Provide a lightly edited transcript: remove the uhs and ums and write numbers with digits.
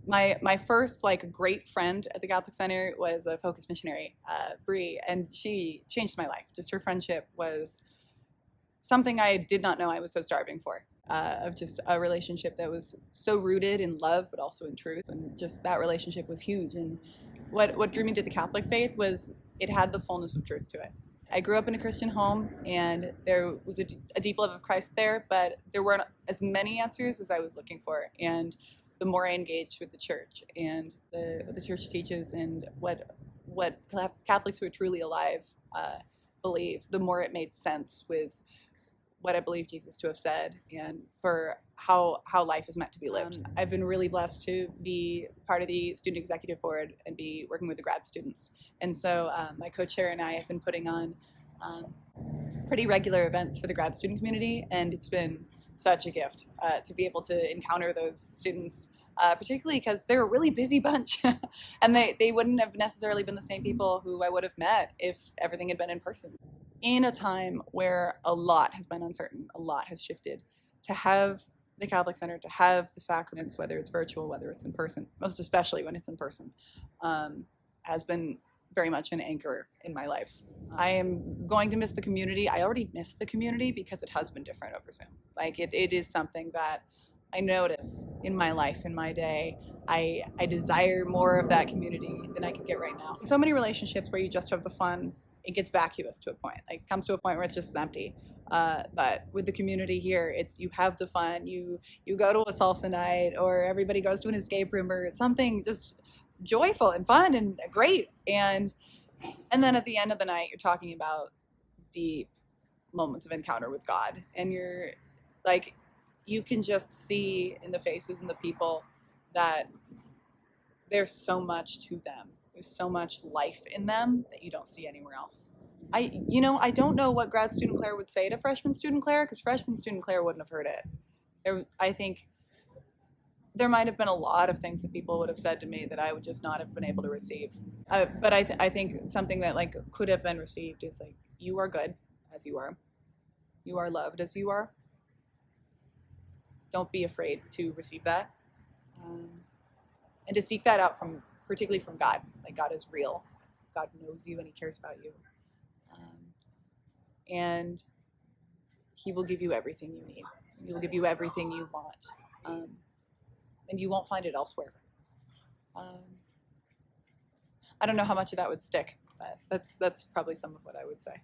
My first like great friend at the Catholic Center was a Focus missionary, Bree, and she changed my life. Just her friendship was something I did not know I was so starving for. Of just a relationship that was so rooted in love, but also in truth, and just that relationship was huge. And what drew me to the Catholic faith was it had the fullness of truth to it. I grew up in a Christian home, and there was a deep love of Christ there, but there weren't as many answers as I was looking for. And the more I engaged with the church and what the church teaches and what Catholics who are truly alive believe, the more it made sense with what I believe Jesus to have said and for how life is meant to be lived. I've been really blessed to be part of the student executive board and be working with the grad students. And so my co-chair and I have been putting on pretty regular events for the grad student community, and it's been such a gift to be able to encounter those students, particularly because they're a really busy bunch and they wouldn't have necessarily been the same people who I would have met if everything had been in person. In a time where a lot has been uncertain, a lot has shifted, to have the Catholic Center, to have the sacraments, whether it's virtual, whether it's in person, most especially when it's in person, has been very much an anchor in my life. I am going to miss the community. I already miss the community because it has been different over Zoom. Like it is something that I notice in my life, in my day. I desire more of that community than I can get right now. So many relationships where you just have the fun, it gets vacuous to a point. Like, it comes to a point where it's just as empty. But with the community here, it's you have the fun. You go to a salsa night, or everybody goes to an escape room, or something just joyful and fun and great. And then at the end of the night, you're talking about deep moments of encounter with God, and you're like, you can just see in the faces and the people that there's so much to them. There's so much life in them that you don't see anywhere else. I don't know what grad student Claire would say to freshman student Claire, because freshman student Claire wouldn't have heard it. I think there might have been a lot of things that people would have said to me that I would just not have been able to receive. But I think something that like could have been received is like, you are good as you are. You are loved as you are. Don't be afraid to receive that. And to seek that out particularly from God. Like, God is real. God knows you and he cares about you. And he will give you everything you need. He will give you everything you want. And you won't find it elsewhere. I don't know how much of that would stick, but that's probably some of what I would say.